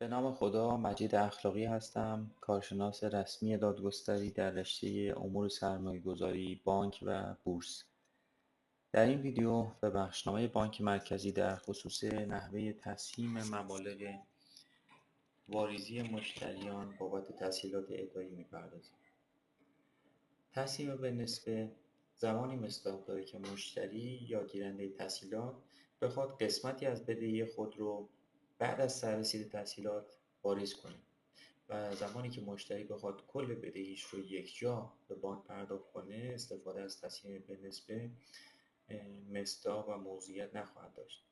به نام خدا، مجید اخلاقی هستم، کارشناس رسمی دادگستری در رشته امور سرمایه‌گذاری، بانک و بورس. در این ویدیو به بخشنامه بانک مرکزی در خصوص نحوه تسهیم مبالغ واریزی مشتریان بابت تسهیلات اهدایی می‌پردازیم. تسهیم به نسبه زمانی مصداق داره که مشتری یا گیرنده تسهیلات بخواد قسمتی از بدهی خود رو بعد از سررسید تسهیلات واریز کنه و زمانی که مشتری بخواد کل بدهیش رو یک جا به بانک پرداخت کنه، استفاده از تسهیم به نسبه مصداق و موضوعیت نخواهد داشت.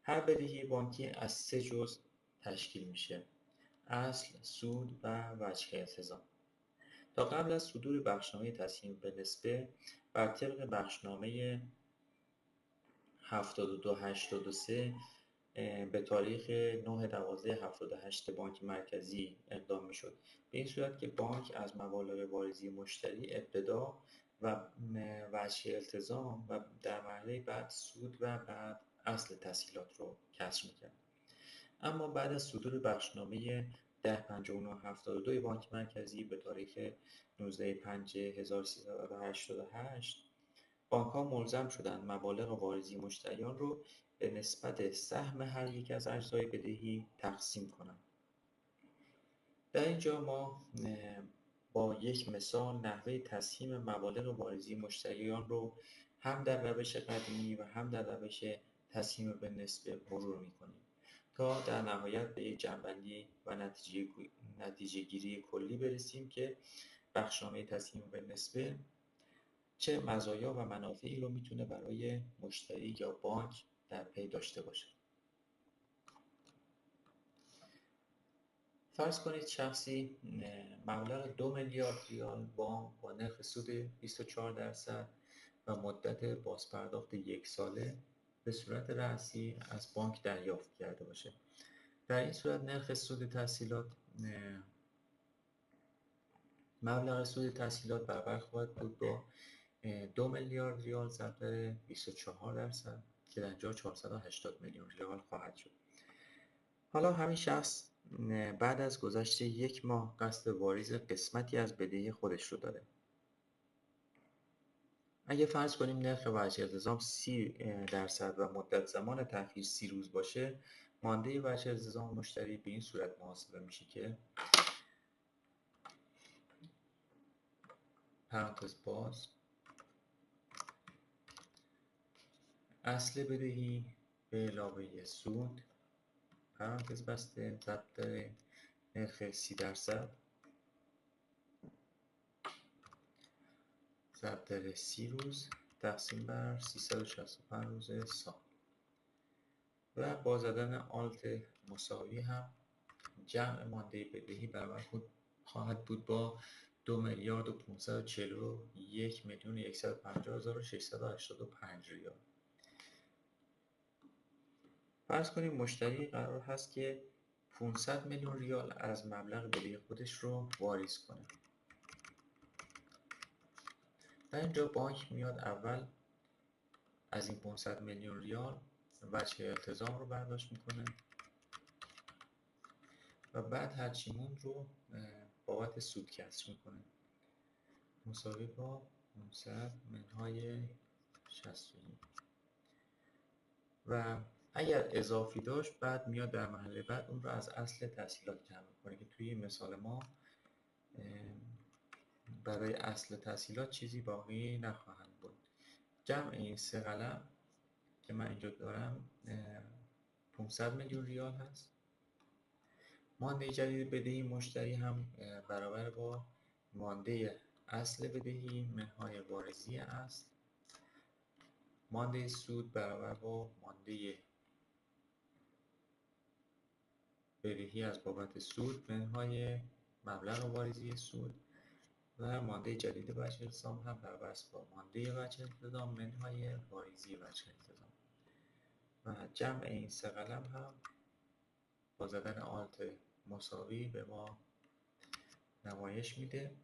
هر بدهی بانکی از 3 جزء تشکیل میشه: اصل، سود و وجه التزام. تا قبل از صدور بخشنامه تسهیم به نسبه بر طبق بخشنامه 7283 به تاریخ 9/12/78 بانک مرکزی اقدام می‌شد، به این صورت که بانک از مبالغ واریزی مشتری ابتدا و وجه التزام و در مرحله بعد سود و بعد اصل تسهیلات رو کسر می‌کرد. اما بعد از صدور بخشنامه 1059/72 بانک مرکزی به تاریخ 19/5/1388 بانک‌ها ملزم شدند مبالغ واریزی مشتریان رو به نسبت سهم هر یک از اجزای بدهی تقسیم کنند. در اینجا ما با یک مثال نحوه تسهیم مبالغ واریزی مشتریان رو هم در روش قدیمی و هم در روش تسهیم به نسبه مرور می‌کنیم تا در نهایت به یک جمع‌بندی و نتیجه گیری کلی برسیم که بخشنامه تسهیم به نسبه چه مزایا و منافعی رو میتونه برای مشتری یا بانک در پی داشته باشه. فرض کنید شخصی مبلغ 2 میلیارد ریال با نرخ سود 24% و مدت بازپرداخت 1 ساله به صورت رأسی از بانک دریافت کرده باشه. در این صورت نرخ سود تسهیلات مبلغ سود تسهیلات برابر خواهد بود با 2 میلیارد ریال ضرب در 24% که در اینجا 480 میلیون ریال خواهد شد. حالا همین شخص بعد از گذشت 1 ماه قصد واریز قسمتی از بدهی خودش رو داره. اگه فرض کنیم نرخ وجه التزام 30% و مدت زمان تأخیر 30 روز باشه، مانده وجه التزام مشتری به این صورت محاسبه میشه که پرانتز باز اصل بدهی به علاوه سود پرانتز بسته ضرب در نرخ 30% ضرب در 30 روز تقسیم بر 365 روز سال و با زدن آلت مساوی هم جمع مانده بدهی برابر خواهد بود با 2 میلیارد و 541 میلیون 150 هزار و 685 ریال. فرض کنیم مشتری قرار هست که 500 میلیون ریال از مبلغ بدهی خودش رو واریز کنه. در اینجا بانک میاد اول از این 500 میلیون ریال وجه التزام رو برداشت میکنه و بعد هرچی موند رو بابت سود کسر میکنه مساوی با 500 منهای 61 و اگر اضافی داشت بعد میاد در مرحله بعد اون رو از اصل تسهیلات جمع میکنه که توی مثال ما برای اصل تسهیلات چیزی باقی نخواهد بود. جمع این 3 قلم که من اینجا دارم 500 میلیون ریال هست. مانده جدید بدهی مشتری هم برابر با مانده اصل بدهی منهای واریزی اصل. مانده سود برابر با مانده بدهی از بابت سود منهای مبلغ واریزی سود و مانده جدید وجه التزام هم برابر است با مانده وجه التزام منهای واریزی وجه التزام و جمع این 3 قلم هم با زدن آلت مساوی به ما نمایش میده.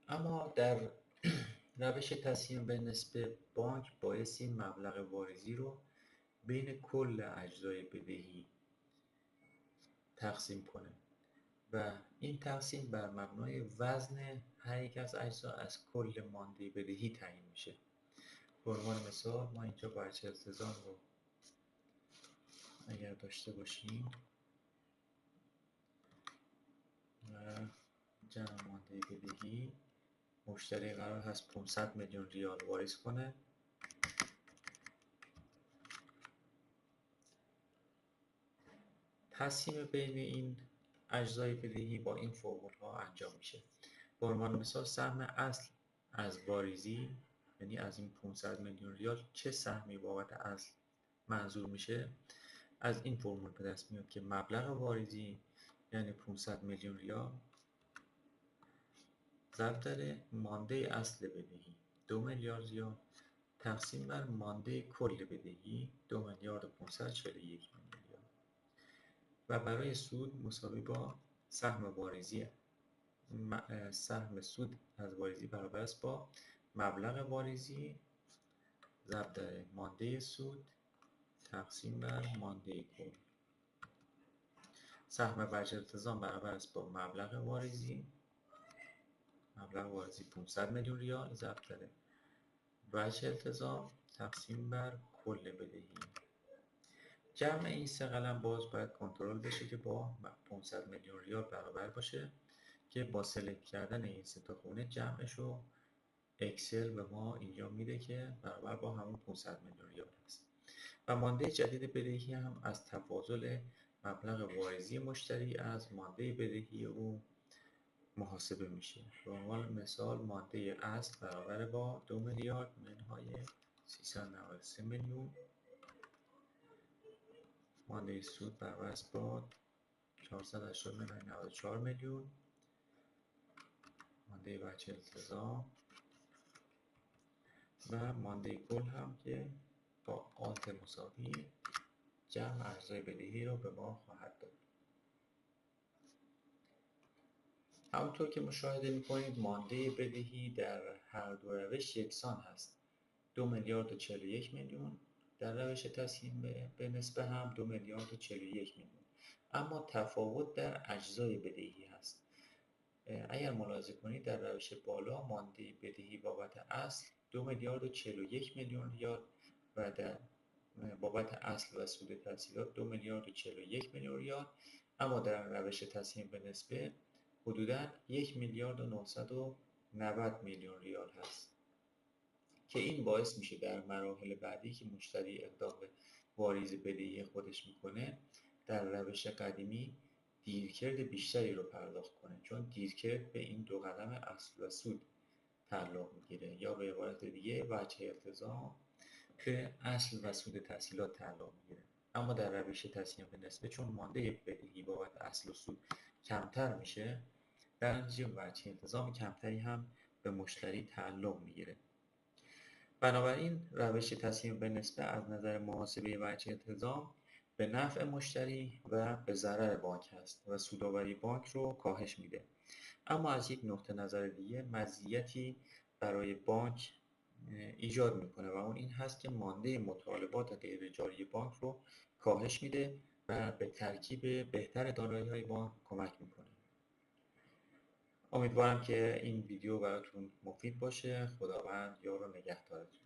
اما در روش تسهیم به نسبه بانک بایستی مبلغ واریزی رو بین کل اجزای بدهی تقسیم کنه و این تقسیم بر مبنای وزن هر یک از اجزا از کل مانده بدهی تعیین میشه. به عنوان مثال ما اینجا وجه التزام رو اگر داشته باشیم و جمع مانده بدهی، مشتری قرار هست 500 میلیون ریال واریز کنه. تقسیم بین این اجزای بدهی با این فرمول ها انجام میشه. به عنوان مثال سهم اصل از واریزی، یعنی از این 500 میلیون ریال چه سهمی بابت اصل منظور میشه، از این فرمول به دست میاد که مبلغ واریزی یعنی 500 میلیون ریال ضرب در مانده اصل بدهی 2 میلیارد ریال تقسیم بر مانده کل بدهی 2 میلیارد و 541 میلیون ریال و برای سود مساوی با سهم واریزی. سهم سود از واریزی برابر است با مبلغ واریزی ضرب در مانده سود تقسیم بر مانده کل. سهم وجه التزام برابر است با مبلغ واریزی 500 میلیون ریال ضرب در وجه التزام تقسیم بر کل بدهی. جمع این سه قلم باز باید کنترل بشه که با 500 میلیون ریال برابر باشه که با سلکت کردن این سه تا خونه جمعش رو اکسل به ما اینجا میده که برابر با همون 500 میلیون ریال است. و مانده جدید بدهی هم از تفاضل مبلغ واریزی مشتری از مانده بدهی او محاسبه میشه. به عنوان مثال مانده اصل برابر با 2 میلیارد منهای 393 میلیون، مانده سود برابر است با 480 منهای 94 میلیون، مانده وجه التزام و مانده کل هم که با آلت مساوی جمع اجزای بدهی رو به ما خواهد داد. همونطور که مشاهده می‌کنید مانده بدهی در هر دو روش یکسان هست. 2 میلیارد و 41 میلیون در روش تسهیم به نسبه هم 2 میلیارد و 41 میلیون، اما تفاوت در اجزای بدهی هست. اگر ملاحظه کنید در روش بالا مانده بدهی بابت اصل 2 میلیارد و 41 میلیون ریال و در بابت اصل و سود تسهیلات 2 میلیارد و 41 میلیون ریال، اما در روش تسهیم به نسبه حدوداً 1 میلیارد و 990 میلیون ریال هست که این باعث میشه در مراحل بعدی که مشتری اقدام به واریز بدهی خودش میکنه در روش قدیمی دیرکرد بیشتری رو پرداخت کنه، چون دیرکرد به این دو قلم اصل و سود تعلق میگیره، یا به عبارت دیگه وجه التزام به اصل و سود تسهیلات تعلق میگیره. اما در روش تسهیم به نسبه چون مانده بدهی بابت اصل و سود کمتر میشه، در نتیجه وجه التزام کمتری هم به مشتری تعلق میگیره. بنابراین روش تسهیم به نسبه از نظر محاسبه وجه التزام به نفع مشتری و به ضرر بانک هست و سودآوری بانک رو کاهش میده. اما از یک نقطه نظر دیگه مزیتی برای بانک ایجاد میکنه و اون این هست که مانده مطالبات غیر جاری بانک رو کاهش میده و به ترکیب بهتر دارایی‌های بانک کمک میکنه. امیدوارم که این ویدیو براتون مفید باشه. خداوند یار و نگهدارتون.